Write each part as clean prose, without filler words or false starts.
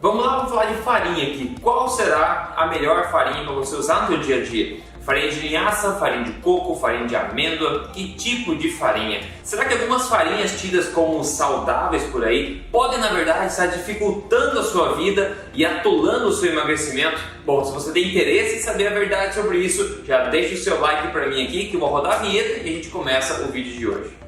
Vamos lá, vamos falar de farinha aqui. Qual será a melhor farinha para você usar no seu dia a dia? Farinha de linhaça, farinha de coco, farinha de amêndoa, que tipo de farinha? Será que algumas farinhas tidas como saudáveis por aí podem na verdade estar dificultando a sua vida e atolando o seu emagrecimento? Bom, se você tem interesse em saber a verdade sobre isso, já deixa o seu like para mim aqui que eu vou rodar a vinheta e a gente começa o vídeo de hoje.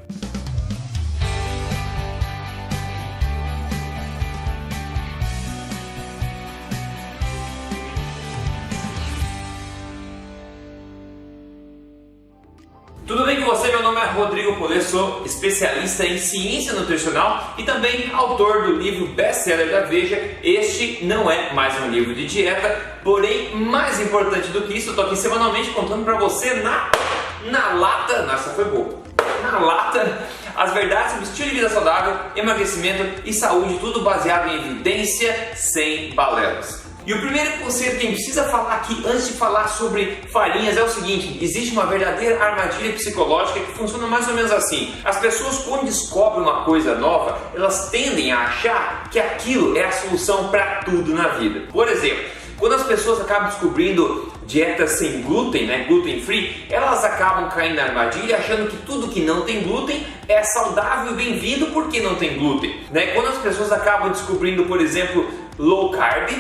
Tudo bem com você? Meu nome é Rodrigo Polê, sou especialista em ciência nutricional e também autor do livro best-seller da Veja. Este não é mais um livro de dieta, porém, mais importante do que isso, eu estou aqui semanalmente contando para você na lata, nossa, foi boa, na lata, as verdades sobre estilo de vida saudável, emagrecimento e saúde, tudo baseado em evidência, sem balelas. E o primeiro conceito que a gente precisa falar aqui antes de falar sobre farinhas é o seguinte: existe uma verdadeira armadilha psicológica que funciona mais ou menos assim. As pessoas, quando descobrem uma coisa nova, elas tendem a achar que aquilo é a solução para tudo na vida. Por exemplo, quando as pessoas acabam descobrindo dietas sem glúten, gluten free, elas acabam caindo na armadilha achando que tudo que não tem glúten é saudável e bem-vindo porque não tem glúten. Quando as pessoas acabam descobrindo, por exemplo, low carb,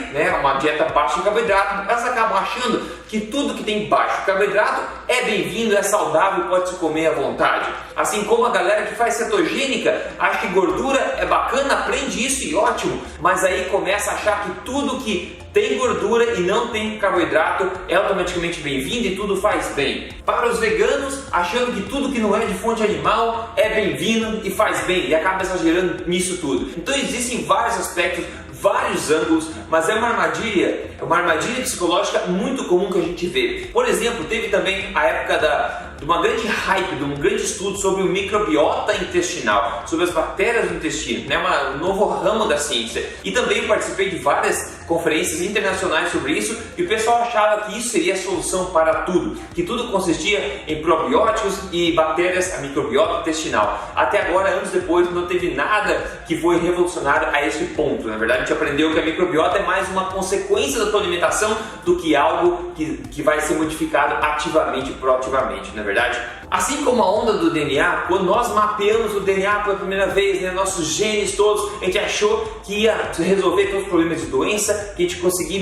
uma dieta baixa em carboidrato, elas acabam achando que tudo que tem baixo carboidrato é bem-vindo, é saudável, pode se comer à vontade. Assim como a galera que faz cetogênica acha que gordura é bacana, aprende isso e ótimo, mas aí começa a achar que tudo que tem gordura e não tem carboidrato é automaticamente bem-vindo e tudo faz bem. Para os veganos, achando que tudo que não é de fonte animal é bem-vindo e faz bem, e acaba exagerando nisso tudo. Então existem vários aspectos, vários ângulos, mas é uma armadilha psicológica muito comum que a gente vê. Por exemplo, teve também a época de uma grande hype, de um grande estudo sobre o microbiota intestinal, sobre as bactérias do intestino, um novo ramo da ciência. E também participei de várias conferências internacionais sobre isso, e o pessoal achava que isso seria a solução para tudo, que tudo consistia em probióticos e bactérias, a microbiota intestinal. Até agora, anos depois, não teve nada que foi revolucionário a esse ponto. Na verdade, a gente aprendeu que a microbiota é mais uma consequência da tua alimentação do que algo que vai ser modificado ativamente e proativamente, não é verdade? Assim como a onda do DNA, quando nós mapeamos o DNA pela primeira vez, nossos genes todos, a gente achou que ia resolver todos os problemas de doença, que a gente conseguia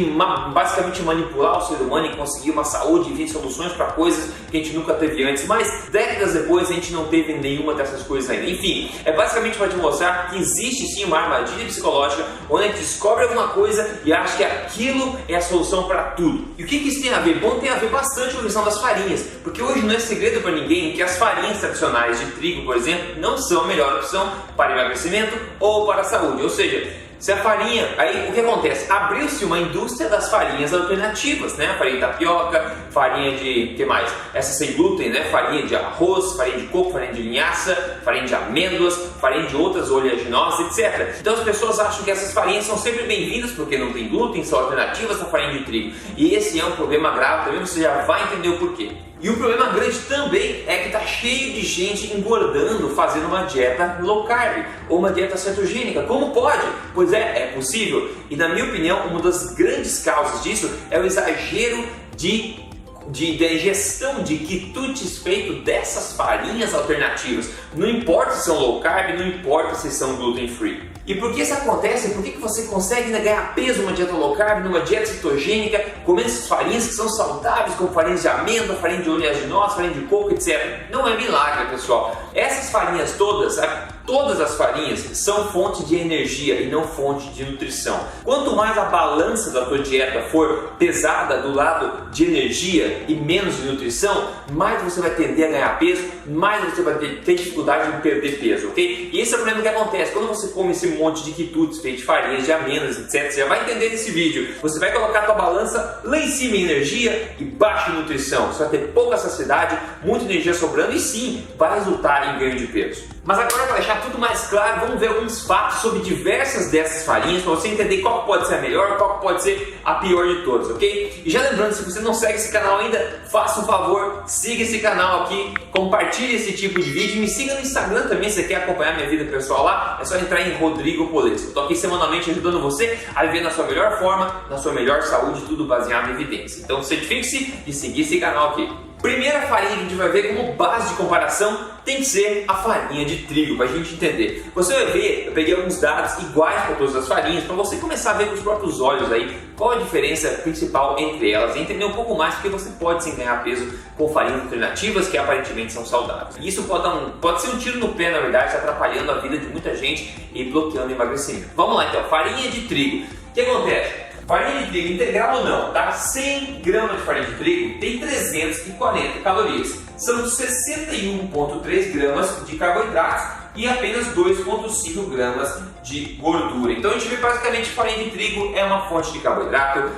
basicamente manipular o ser humano e conseguir uma saúde e vir soluções para coisas que a gente nunca teve antes, mas décadas depois a gente não teve nenhuma dessas coisas ainda. Enfim, é basicamente para te mostrar que existe sim uma armadilha psicológica onde a gente descobre alguma coisa e acha que aquilo é a solução para tudo. E o que isso tem a ver? Bom, tem a ver bastante com a questão das farinhas, porque hoje não é segredo para ninguém que as farinhas tradicionais de trigo, por exemplo, não são a melhor opção para emagrecimento ou para a saúde. Ou seja, se a farinha, aí o que acontece? Abriu-se uma indústria das farinhas alternativas, farinha de tapioca, farinha de, que mais? Essa sem glúten, farinha de arroz, farinha de coco, farinha de linhaça, farinha de amêndoas, farinha de outras oleaginosas, etc. Então as pessoas acham que essas farinhas são sempre bem-vindas porque não tem glúten, são alternativas à farinha de trigo. E esse é um problema grave, também você já vai entender o porquê. E um problema grande também é que está cheio de gente engordando fazendo uma dieta low carb ou uma dieta cetogênica. Como pode? Pois é possível. E na minha opinião, uma das grandes causas disso é o exagero da ingestão de quitutes feito dessas farinhas alternativas. Não importa se são low carb, não importa se são gluten free. E por que isso acontece? Por que você consegue ganhar peso numa dieta low carb, numa dieta cetogênica, comendo essas farinhas que são saudáveis, como farinhas de amêndoa, farinha de oleaginosa, farinha de coco, etc. Não é milagre, pessoal. Essas farinhas todas as farinhas são fonte de energia e não fonte de nutrição. Quanto mais a balança da tua dieta for pesada do lado de energia e menos de nutrição, mais você vai tender a ganhar peso, mais você vai ter dificuldade em perder peso, ok? E esse é o problema que acontece. Quando você come esse monte de quitutes feitos de farinhas, de amêndoas, etc., você já vai entender nesse vídeo. Você vai colocar a tua balança lá em cima em energia e baixa em nutrição. Você vai ter pouca saciedade, muita energia sobrando e sim, vai resultar em ganho de peso. Mas agora, para deixar tudo mais claro, vamos ver alguns fatos sobre diversas dessas farinhas para você entender qual pode ser a melhor, qual pode ser a pior de todas, ok? E já lembrando, se você não segue esse canal ainda, faça um favor, siga esse canal aqui, compartilhe esse tipo de vídeo, me siga no Instagram também, se você quer acompanhar minha vida pessoal lá, é só entrar em Rodrigo Polesso. Eu estou aqui semanalmente ajudando você a viver na sua melhor forma, na sua melhor saúde, tudo baseado em evidência. Então certifique-se de seguir esse canal aqui. Primeira farinha que a gente vai ver como base de comparação tem que ser a farinha de trigo, para a gente entender. Você vai ver, eu peguei alguns dados iguais para todas as farinhas, para você começar a ver com os próprios olhos aí qual a diferença principal entre elas e entender um pouco mais porque você pode sim ganhar peso com farinhas alternativas que aparentemente são saudáveis. E isso pode ser um tiro no pé, na verdade, atrapalhando a vida de muita gente e bloqueando o emagrecimento. Vamos lá então, farinha de trigo. O que acontece? Farinha de trigo integral ou não, tá? 100 gramas de farinha de trigo tem 340 calorias. São 61,3 gramas de carboidratos e apenas 2,5 gramas de gordura. Então a gente vê basicamente que farinha de trigo é uma fonte de carboidrato.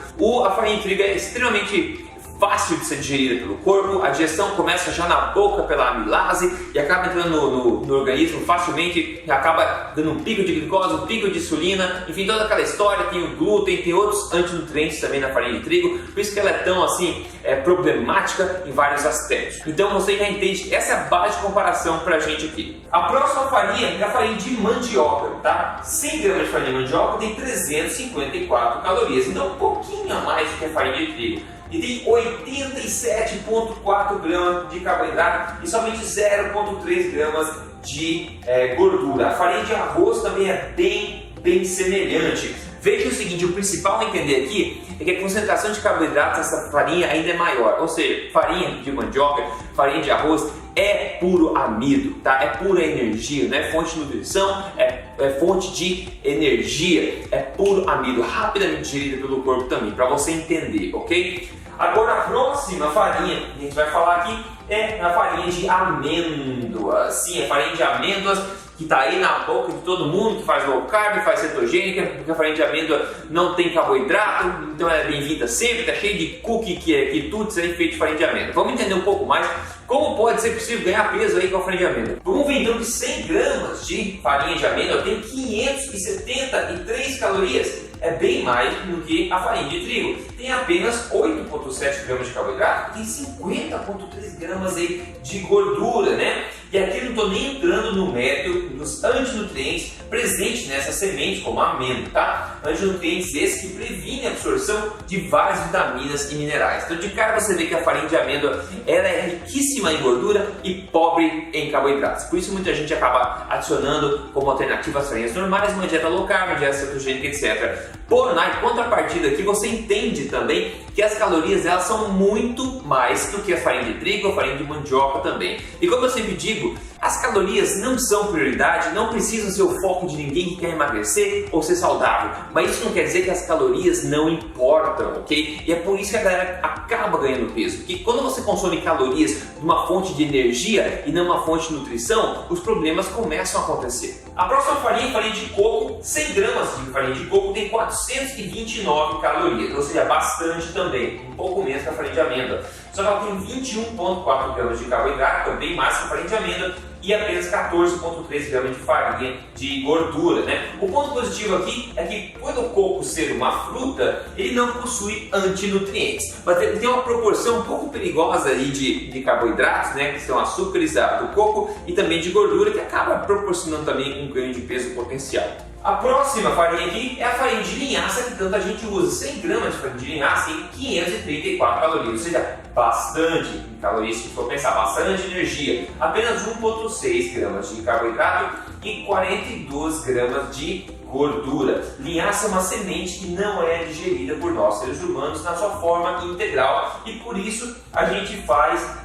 A farinha de trigo é extremamente fácil de ser digerida pelo corpo, a digestão começa já na boca pela amilase e acaba entrando no organismo facilmente, e acaba dando um pico de glicose, um pico de insulina, enfim, toda aquela história. Tem o glúten, tem outros antinutrientes também na farinha de trigo, por isso que ela é tão assim problemática em vários aspectos. Então você já entende, essa é a base de comparação pra gente aqui. A próxima farinha é a farinha de mandioca, tá? 100 gramas de farinha de mandioca tem 354 calorias, então um pouquinho a mais do que a farinha de trigo. E tem 87,4 gramas de carboidrato e somente 0,3 gramas de gordura. A farinha de arroz também é bem semelhante. Veja o seguinte, o principal a entender aqui é que a concentração de carboidratos nessa farinha ainda é maior. Ou seja, farinha de mandioca, farinha de arroz é puro amido, tá? É pura energia, não é fonte de nutrição, é fonte de energia, é puro amido, rapidamente digerido pelo corpo também, para você entender, ok? Agora a próxima farinha que a gente vai falar aqui é a farinha de amêndoas. Sim, a farinha de amêndoas que está aí na boca de todo mundo, que faz low carb, faz cetogênica, porque a farinha de amêndoa não tem carboidrato, então ela é bem-vinda sempre, está cheia de cookie, quitutes aí feito de farinha de amêndoa. Vamos entender um pouco mais como pode ser possível ganhar peso aí com a farinha de amêndoa. Vamos ver então que 100 gramas de farinha de amêndoa tem 573 calorias. É bem mais do que a farinha de trigo. Tem apenas 8,7 gramas de carboidrato e tem 50,3 gramas aí de gordura, né? E aqui eu não estou nem entrando no mérito dos antinutrientes presentes nessas sementes, como a amêndoa, tá? Antinutrientes esses que previnem a absorção de várias vitaminas e minerais. Então de cara você vê que a farinha de amêndoa ela é riquíssima em gordura e pobre em carboidratos. Por isso muita gente acaba adicionando como alternativa às farinhas normais uma dieta low carb, dieta cetogênica, etc. Porém, na contrapartida aqui você entende também que as calorias elas são muito mais do que a farinha de trigo ou a farinha de mandioca também. E como eu sempre digo, as calorias não são prioridade, não precisam ser o foco de ninguém que quer emagrecer ou ser saudável. Mas isso não quer dizer que as calorias não importam, ok? E é por isso que a galera acaba ganhando peso. Porque quando você consome calorias de uma fonte de energia e não uma fonte de nutrição, os problemas começam a acontecer. A próxima farinha é farinha de coco. 100 gramas de farinha de coco tem 429 calorias, ou seja, bastante também, um pouco menos que a farinha de amêndoa. Só que ela tem 21,4 gramas de carboidrato, também mais que a farinha de amêndoa, e apenas 14,3 gramas de farinha de gordura, né? O ponto positivo aqui é que, por o coco ser uma fruta, ele não possui antinutrientes, mas ele tem uma proporção um pouco perigosa aí de carboidratos, né? Que são açúcares do coco, e também de gordura, que acaba proporcionando também um ganho de peso potencial. A próxima farinha aqui é a farinha de linhaça, que tanta gente usa. 100 gramas de farinha de linhaça tem 534 calorias, ou seja, bastante calorias, se for pensar, bastante energia. Apenas 1,6 gramas de carboidrato e 42 gramas de gordura. Linhaça é uma semente que não é digerida por nós seres humanos na sua forma integral e por isso a gente faz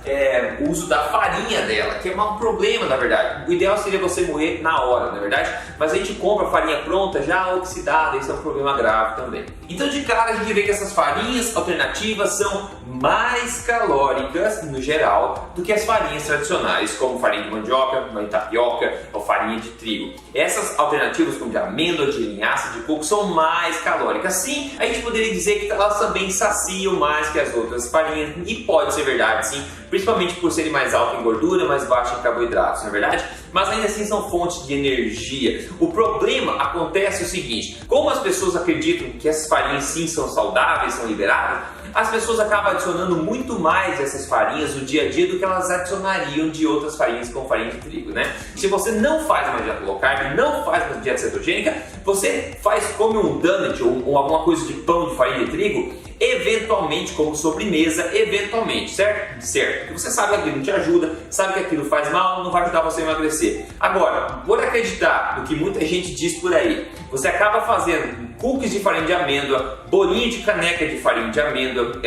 uso da farinha dela, que é um problema na verdade. O ideal seria você moer na hora, na verdade, mas a gente compra farinha pronta já oxidada, isso é um problema grave também. Então de cara a gente vê que essas farinhas alternativas são mais calóricas no geral do que as farinhas tradicionais, como farinha de mandioca, tapioca ou farinha de trigo. Essas alternativas como de amêndoa, de linhaça, de coco são mais calóricas. Sim, a gente poderia dizer que elas também saciam mais que as outras farinhas, e pode ser verdade sim, principalmente por serem mais altas em gordura, mais baixas em carboidratos, não é verdade? mas ainda assim são fontes de energia. O problema acontece o seguinte: como as pessoas acreditam que essas farinhas sim são saudáveis, são liberadas, as pessoas acabam adicionando muito mais dessas farinhas no dia a dia do que elas adicionariam de outras farinhas, como farinha de trigo, né? Se você não faz uma dieta low carb, não faz uma dieta cetogênica, você come um donut ou alguma coisa de pão de farinha de trigo, eventualmente como sobremesa, eventualmente, certo? Certo, porque você sabe que aquilo não te ajuda, sabe que aquilo faz mal, não vai ajudar você a emagrecer. Agora, por acreditar no que muita gente diz por aí, você acaba fazendo cookies de farinha de amêndoa, bolinho de caneca de farinha de amêndoa,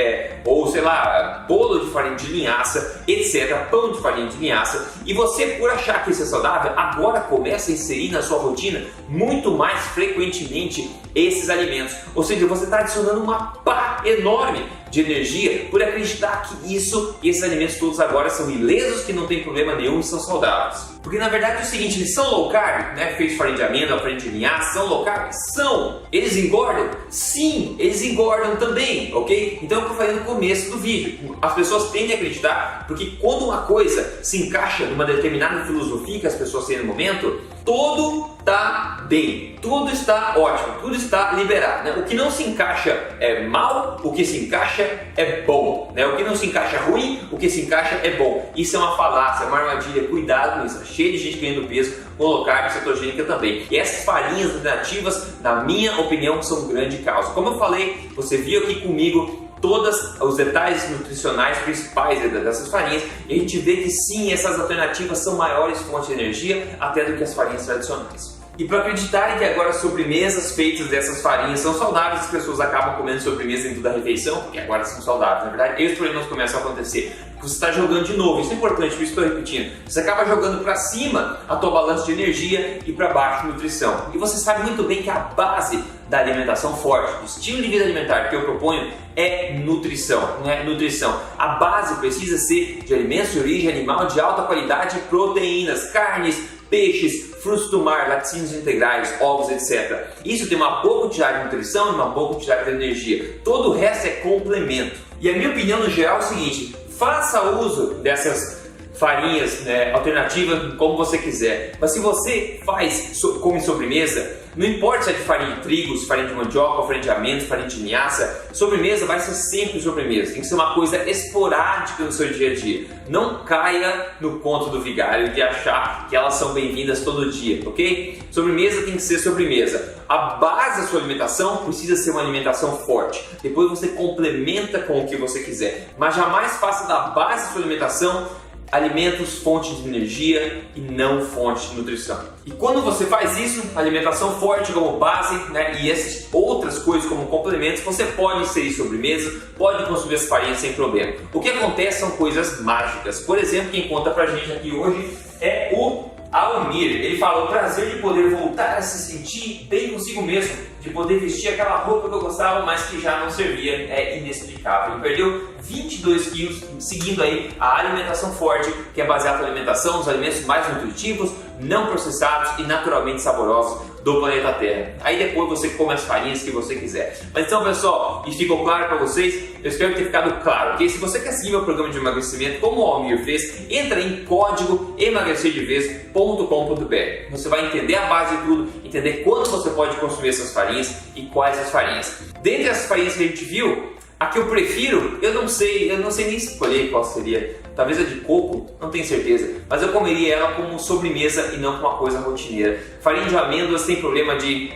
ou sei lá, bolo de farinha de linhaça, etc, pão de farinha de linhaça, e você, por achar que isso é saudável, agora começa a inserir na sua rotina muito mais frequentemente esses alimentos. Ou seja, você está adicionando uma pá enorme de energia por acreditar que esses alimentos todos agora são ilesos, que não tem problema nenhum e são saudáveis. Porque na verdade é o seguinte, eles são low carb, né? Feitos de farinha de amêndoa, farinha de linhaça, são low carb? São! Eles engordam? Sim, eles engordam também, ok? Então é o que eu falei no começo do vídeo. As pessoas tendem a acreditar, porque quando uma coisa se encaixa numa determinada filosofia que as pessoas têm no momento, tudo está bem, tudo está ótimo, tudo está liberado, né? O que não se encaixa é mal, o que se encaixa é bom, né? O que não se encaixa ruim, o que se encaixa é bom. Isso é uma falácia, é uma armadilha, cuidado com isso, cheio de gente ganhando peso com low carb, cetogênica também. E essas farinhas alternativas, na minha opinião, são um grande causa. Como eu falei, você viu aqui comigo todos os detalhes nutricionais principais dessas farinhas, e a gente vê que sim, essas alternativas são maiores fontes de energia até do que as farinhas tradicionais. E para acreditarem que agora sobremesas feitas dessas farinhas são saudáveis, as pessoas acabam comendo sobremesa em toda a refeição, porque agora são saudáveis, na verdade, e os problemas começam a acontecer. Porque você está jogando de novo, isso é importante, por isso que eu estou repetindo. Você acaba jogando para cima a tua balança de energia e para baixo a nutrição. E você sabe muito bem que a base da alimentação forte, do estilo de vida alimentar que eu proponho é nutrição, não é nutrição. A base precisa ser de alimentos de origem animal de alta qualidade, proteínas, carnes, peixes, frutos do mar, laticínios integrais, ovos, etc. Isso tem uma boa quantidade de nutrição e uma boa quantidade de energia. Todo o resto é complemento. E a minha opinião no geral é o seguinte: faça uso dessas farinhas, né, alternativas como você quiser. Mas se você come sobremesa, não importa se é de farinha de trigo, se é farinha de mandioca, farinha de amêndoas, farinha de linhaça, sobremesa vai ser sempre sobremesa. Tem que ser uma coisa esporádica no seu dia a dia. Não caia no conto do vigário de achar que elas são bem-vindas todo dia, ok? Sobremesa tem que ser sobremesa. A base da sua alimentação precisa ser uma alimentação forte. Depois você complementa com o que você quiser. Mas jamais faça da base da sua alimentação alimentos fonte de energia e não fonte de nutrição. E quando você faz isso, alimentação forte como base, né, e essas outras coisas como complementos, você pode inserir sobremesa, pode consumir as farinhas sem problema. O que acontece são coisas mágicas. Por exemplo, quem conta pra gente aqui hoje é o Almir. Ele fala: o prazer de poder voltar a se sentir bem consigo mesmo, de poder vestir aquela roupa que eu gostava, mas que já não servia, é inexplicável. Ele perdeu 22 quilos seguindo aí a alimentação forte, que é baseada na alimentação, nos alimentos mais nutritivos, não processados e naturalmente saborosos do planeta Terra. Aí depois você come as farinhas que você quiser. Mas então, pessoal, isso ficou claro para vocês? Eu espero ter ficado claro, ok? Se você quer seguir meu programa de emagrecimento como o Almir fez, entra em código emagrecerdevez.com.br. Você vai entender a base de tudo, entender quanto você pode consumir essas farinhas e quais as farinhas. Dentre as farinhas que a gente viu, a que eu prefiro, eu não sei nem escolher qual seria. Talvez a de coco, não tenho certeza, mas eu comeria ela como sobremesa e não como uma coisa rotineira. Farinha de amêndoas tem problema de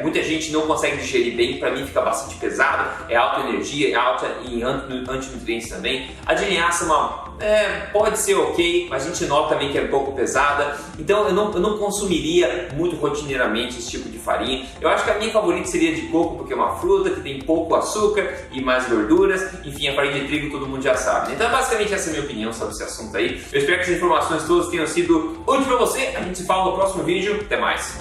muita gente não consegue digerir bem, para mim fica bastante pesado, é alta em energia, é alta em antinutrientes também. A de linhaça pode ser ok, mas a gente nota também que é um pouco pesada, então eu não consumiria muito rotineiramente esse tipo de farinha. Eu acho que a minha favorita seria de coco, porque é uma fruta que tem pouco açúcar e mais gorduras. Enfim, a farinha de trigo todo mundo já sabe. Então basicamente essa é a minha opinião sobre esse assunto aí. Eu espero que as informações todas tenham sido úteis para você. A gente se fala no próximo vídeo. Até mais!